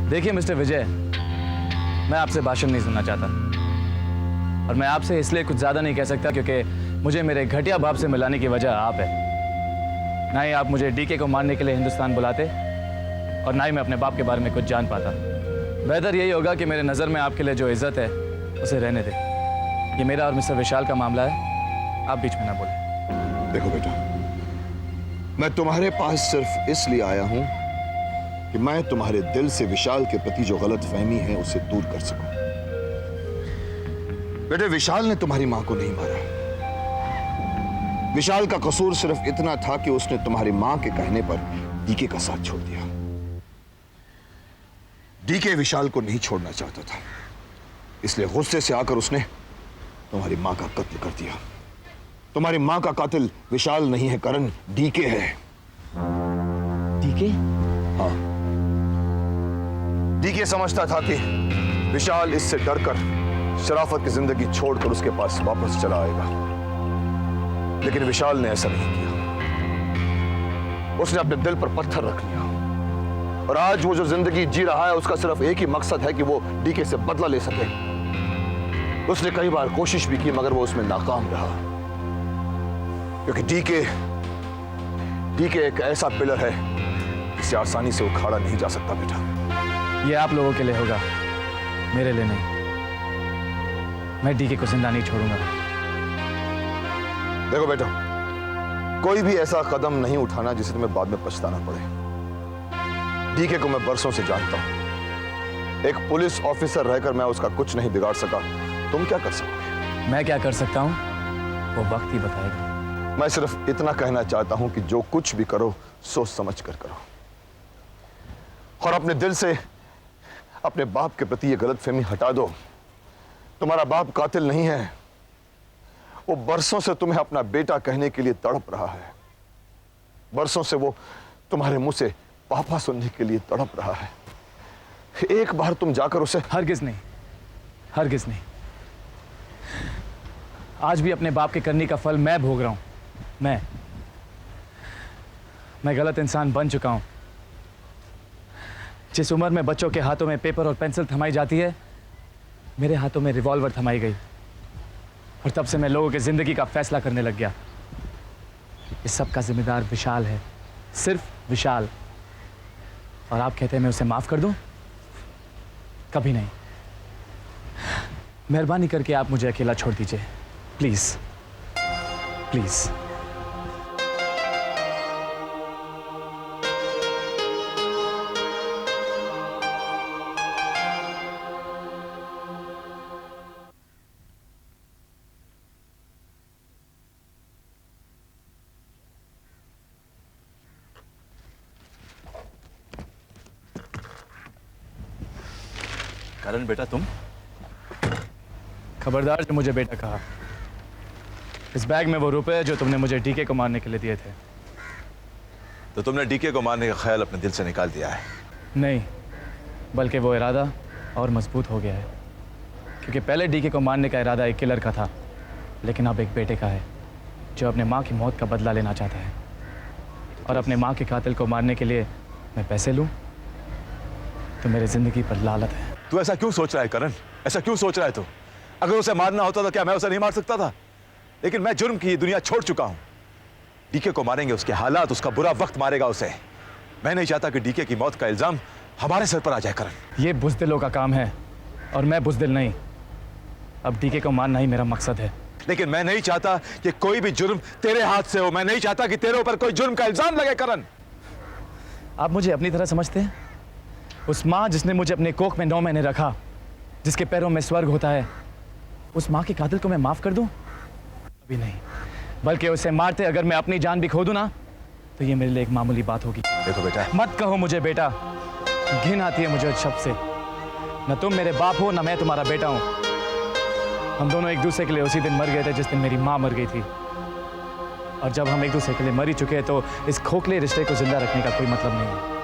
देखिए मिस्टर विजय, मैं आपसे भाषण नहीं सुनना चाहता और मैं आपसे इसलिए कुछ ज्यादा नहीं कह सकता क्योंकि मुझे मेरे घटिया बाप से मिलाने की वजह आप है। ना ही आप मुझे डीके को मारने के लिए हिंदुस्तान बुलाते और ना ही मैं अपने बाप के बारे में कुछ जान पाता। बेहतर यही होगा कि मेरे नज़र में आपके लिए जो इज्जत है उसे रहने दे। ये मेरा और मिस्टर विशाल का मामला है, आप बीच में ना बोले। देखो बेटा, मैं तुम्हारे पास सिर्फ इसलिए आया हूं कि मैं तुम्हारे दिल से विशाल के प्रति जो गलतफहमी है उसे दूर कर सकूं। बेटे, विशाल ने तुम्हारी मां को नहीं मारा। विशाल का कसूर सिर्फ इतना था कि उसने तुम्हारी मां के कहने पर डीके का साथ छोड़ दिया। डीके विशाल को नहीं छोड़ना चाहता था, इसलिए गुस्से से आकर उसने तुम्हारी मां का कत्ल कर दिया। तुम्हारी मां का कातिल विशाल नहीं है करण, डीके है। डीके? हाँ, डीके समझता था कि विशाल इससे डरकर शराफत की जिंदगी छोड़कर उसके पास वापस चला आएगा, लेकिन विशाल ने ऐसा नहीं किया। उसने अपने दिल पर पत्थर रख लिया और आज वो जो जिंदगी जी रहा है उसका सिर्फ एक ही मकसद है कि वो डीके से बदला ले सके। उसने कई बार कोशिश भी की मगर वो उसमें नाकाम रहा, क्योंकि डीके एक ऐसा पिलर है जिसे आसानी से उखाड़ा नहीं जा सकता। बेटा, ये आप लोगों के लिए होगा, मेरे लिए नहीं। मैं डीके को जिंदा नहीं छोड़ूंगा। देखो बेटा, कोई भी ऐसा कदम नहीं उठाना जिसे तुम्हें बाद में पछताना पड़े। डीके को मैं बरसों से जानता हूं। एक पुलिस ऑफिसर रहकर मैं उसका कुछ नहीं बिगाड़ सका, तुम क्या कर सकोगे? मैं क्या कर सकता हूं वो वक्त ही बताएगा। मैं सिर्फ इतना कहना चाहता हूं कि जो कुछ भी करो सोच समझ कर करो और अपने दिल से अपने बाप के प्रति यह गलतफहमी हटा दो। तुम्हारा बाप कातिल नहीं है, वो बरसों से तुम्हें अपना बेटा कहने के लिए तड़प रहा है। बरसों से वो तुम्हारे मुंह से पापा सुनने के लिए तड़प रहा है। एक बार तुम जाकर उसे। हरगिज नहीं, हरगिज नहीं। आज भी अपने बाप के करने का फल मैं भोग रहा हूं। मैं गलत इंसान बन चुका हूं। जिस उम्र में बच्चों के हाथों में पेपर और पेंसिल थमाई जाती है, मेरे हाथों में रिवॉल्वर थमाई गई और तब से मैं लोगों की जिंदगी का फैसला करने लग गया। इस सब का जिम्मेदार विशाल है, सिर्फ विशाल। और आप कहते हैं मैं उसे माफ कर दूं? कभी नहीं। मेहरबानी करके आप मुझे अकेला छोड़ दीजिए, प्लीज प्लीज। करण बेटा, तुम? खबरदार जो मुझे बेटा कहा। इस बैग में वो रुपए जो तुमने मुझे डीके को मारने के लिए दिए थे। तो तुमने डीके को मारने का ख्याल अपने दिल से निकाल दिया है? नहीं, बल्कि वो इरादा और मजबूत हो गया है। क्योंकि पहले डीके को मारने का इरादा एक किलर का था, लेकिन अब एक बेटे का है जो अपने माँ की मौत का बदला लेना चाहता है। और अपने माँ के कातिल को मारने के लिए मैं पैसे लूँ तो मेरी जिंदगी पर लालत है। तू ऐसा क्यों सोच रहा है करण? ऐसा क्यों सोच रहा है तू? अगर उसे मारना होता तो क्या मैं उसे नहीं मार सकता था? लेकिन मैं जुर्म की दुनिया छोड़ चुका हूं। डीके को मारेंगे उसके हालात, उसका बुरा वक्त मारेगा उसे। मैं नहीं चाहता कि डीके की मौत का इल्जाम हमारे सर पर आ जाए करण। ये बुज़दिलों का काम है और मैं बुज़दिल नहीं। अब डीके को मारना ही मेरा मकसद है। लेकिन मैं नहीं चाहता कि कोई भी जुर्म तेरे हाथ से हो। मैं नहीं चाहता कि तेरे ऊपर कोई जुर्म का इल्जाम लगे करण। आप मुझे अपनी तरह समझते हैं? उस माँ जिसने मुझे अपने कोख में 9 महीने रखा, जिसके पैरों में स्वर्ग होता है, उस माँ के कातिल को मैं माफ कर दूं? अभी नहीं, बल्कि उसे मारते अगर मैं अपनी जान भी खो दूं ना, तो ये मेरे लिए एक मामूली बात होगी। देखो बेटा, मत कहो मुझे बेटा, घिन आती है मुझे उस शब्द से। न तुम मेरे बाप हो, न मैं तुम्हारा बेटा हूं। हम दोनों एक दूसरे के लिए उसी दिन मर गए थे जिस दिन मेरी माँ मर गई थी। और जब हम एक दूसरे के लिए मर ही चुके हैं तो इस खोखले रिश्ते को जिंदा रखने का कोई मतलब नहीं है।